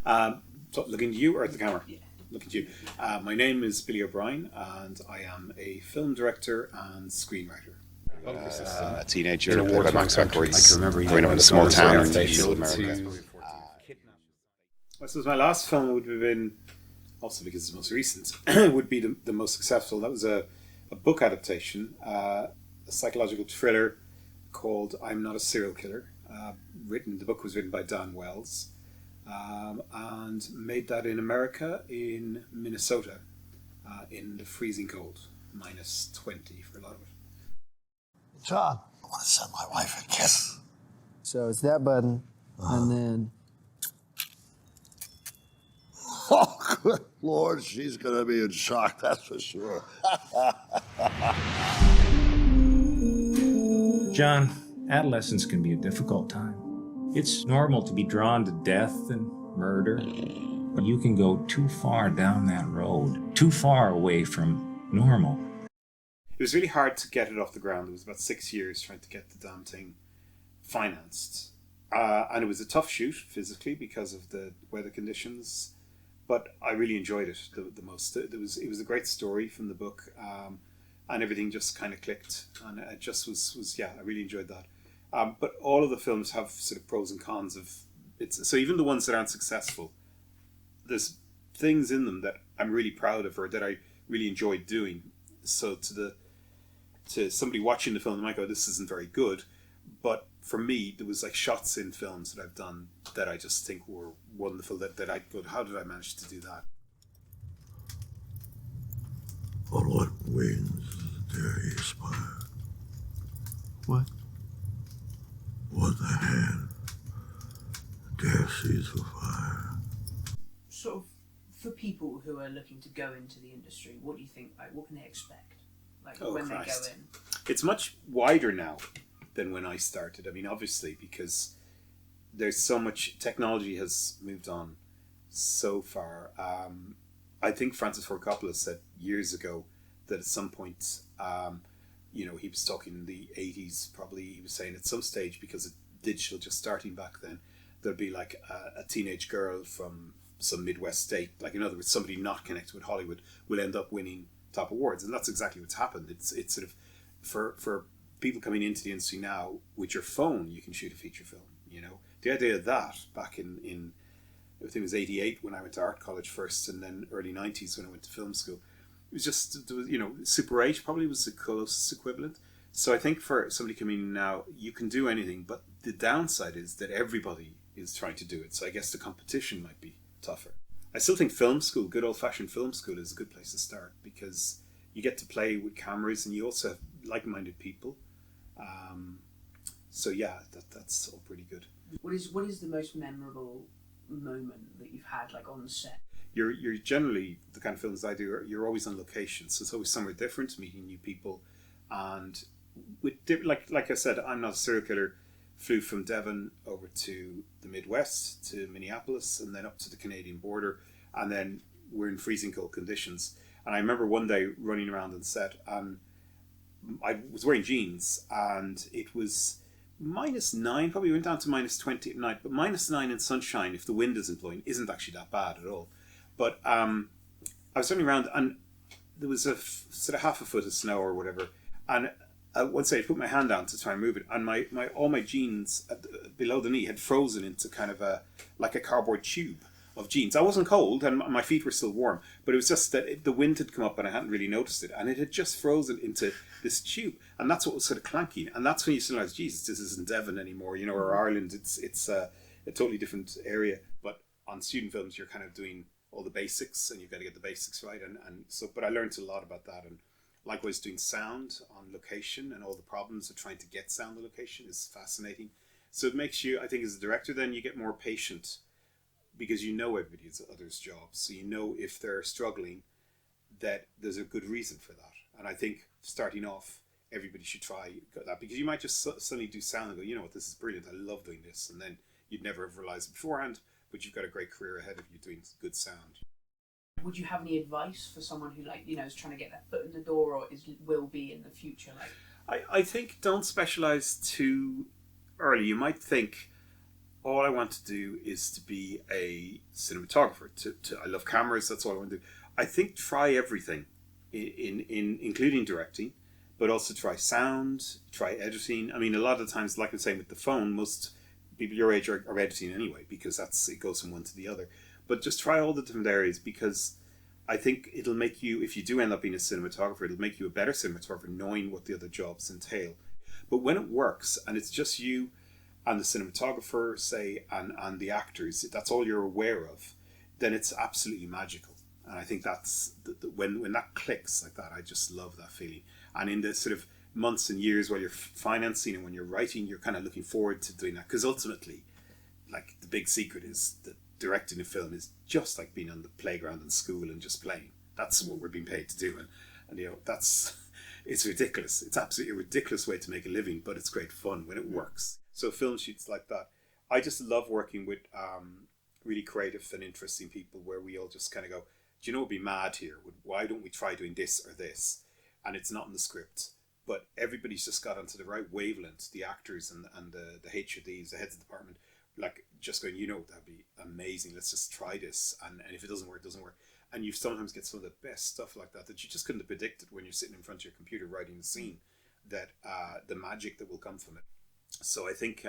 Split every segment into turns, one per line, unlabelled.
So looking to you or at the camera?
Yeah.
Looking to you. My name is Billy O'Brien, and I am a film director and screenwriter. A teenager played by Max Records, growing up in a small town in Middle America. I suppose my last film would have been, also because it's the most recent, would be the most successful. That was a book adaptation, a psychological thriller called I'm Not a Serial Killer. The book was written by Dan Wells, and made that in America, in Minnesota, in the freezing cold, -20 for a lot of it.
John, I want to send my wife a kiss.
So it's that button, and then...
Oh, good Lord, she's going to be in shock, that's for sure.
John, adolescence can be a difficult time. It's normal to be drawn to death and murder, but you can go too far down that road, too far away from normal.
It was really hard to get it off the ground. It was about 6 years trying to get the damn thing financed. And it was a tough shoot physically because of the weather conditions, but I really enjoyed it the most. It was a great story from the book, and everything just kind of clicked, and it just was I really enjoyed that. But all of the films have sort of pros and cons of it. So even the ones that aren't successful, there's things in them that I'm really proud of or that I really enjoyed doing. So to somebody watching the film, they might go, "This isn't very good," but for me, there was like shots in films that I've done that I just think were wonderful. That I go, "How did I manage to do that?"
On what wings dare he aspire?
What?
What the hand dare seize the fire?
Sort of, for people who are looking to go into the industry, what do you think? Like, what can they expect? Like when they go in?
It's much wider now than when I started. I mean, obviously, because there's so much technology has moved on so far. I think Francis Ford Coppola said years ago that at some point, he was talking in the 80s, probably he was saying at some stage, because of digital just starting back then, there'd be like a teenage girl from some Midwest state, like in other words, somebody not connected with Hollywood will end up winning top awards. And that's exactly what's happened. It's sort of, for people coming into the industry now, with your phone, you can shoot a feature film, The idea of that back in I think it was 88 when I went to art college first, and then early 90s when I went to film school. It was just, Super 8 probably was the closest equivalent. So I think for somebody coming in now, you can do anything, but the downside is that everybody is trying to do it. So I guess the competition might be tougher. I still think film school, good old-fashioned film school, is a good place to start because you get to play with cameras and you also have like-minded people. So yeah, that's all pretty good.
What is the most memorable moment that you've had, like, on the set?
You're generally, the kind of films I do, you're always on location, so it's always somewhere different, meeting new people, and with like I said, I'm Not a Serial Killer flew from Devon over to the Midwest, to Minneapolis, and then up to the Canadian border, and then we're in freezing cold conditions. And I remember one day running around on set, and I was wearing jeans, and it was -9, probably went down to -20 at night, but -9 in sunshine, if the wind isn't blowing, isn't actually that bad at all. But I was running around, and there was a sort of half a foot of snow or whatever, and once I put my hand down to try and move it, and all my jeans below the knee had frozen into kind of like a cardboard tube of jeans. I wasn't cold, and my feet were still warm, but it was just that the wind had come up and I hadn't really noticed it, and it had just frozen into this tube, and that's what was sort of clanking. And that's when you realize, Jesus, this isn't Devon anymore, or Ireland. It's a totally different area. But on student films, you're kind of doing all the basics, and you've got to get the basics right, and so. But I learned a lot about that, and likewise doing sound on location and all the problems of trying to get sound on location is fascinating. So it makes you, I think, as a director, then you get more patient, because you know everybody's other's jobs, so you know if they're struggling, that there's a good reason for that. And I think starting off, everybody should try that, because you might just suddenly do sound and go, you know what, this is brilliant, I love doing this, and then you'd never have realized it beforehand, but you've got a great career ahead of you doing good sound.
Would you have any advice for someone who, is trying to get their foot in the door, or will be in the future? I
think don't specialize too early. You might think, all I want to do is to be a cinematographer. I love cameras. That's all I want to do. I think try everything, in including directing, but also try sound, try editing. I mean, a lot of the times, like I'm saying with the phone, most people your age are editing anyway, because it goes from one to the other. But just try all the different areas, because I think it'll make you, if you do end up being a cinematographer, it'll make you a better cinematographer, knowing what the other jobs entail. But when it works and it's just you and the cinematographer, say, and the actors, that's all you're aware of, then it's absolutely magical. And I think that's when that clicks like that, I just love that feeling. And in the sort of months and years while you're financing and when you're writing, you're kind of looking forward to doing that, because ultimately, like, the big secret is that directing a film is just like being on the playground in school and just playing. That's what we're being paid to do, and you know, it's ridiculous. It's absolutely a ridiculous way to make a living, but it's great fun when it works. So film shoots like that, I just love working with really creative and interesting people, where we all just kind of go, do you know, it'd be mad here. Why don't we try doing this or this? And it's not in the script, but everybody's just got onto the right wavelength. The actors and the HODs, the heads of department, like, just going, you know, that'd be amazing. Let's just try this. And if it doesn't work, it doesn't work. And you sometimes get some of the best stuff like that you just couldn't have predicted when you're sitting in front of your computer writing the scene, that the magic that will come from it. So I think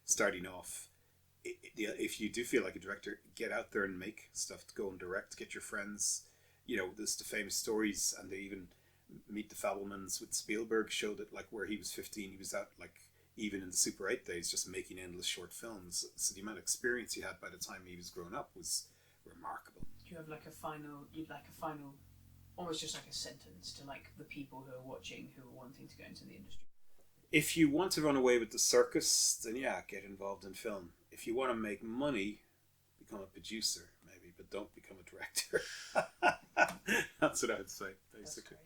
starting off, if you do feel like a director, get out there and make stuff, go and direct, get your friends. You know, there's the famous stories, and they even Meet the Fabelmans with Spielberg showed it, like, where he was 15, he was out, like, even in the Super 8 days, just making endless short films. So the amount of experience he had by the time he was grown up was remarkable.
Do you have like a final, almost just like a sentence to, like, the people who are watching, who are wanting to go into the industry?
If you want to run away with the circus, then yeah, get involved in film. If you want to make money, become a producer maybe, but don't become a director. That's what I would say, basically.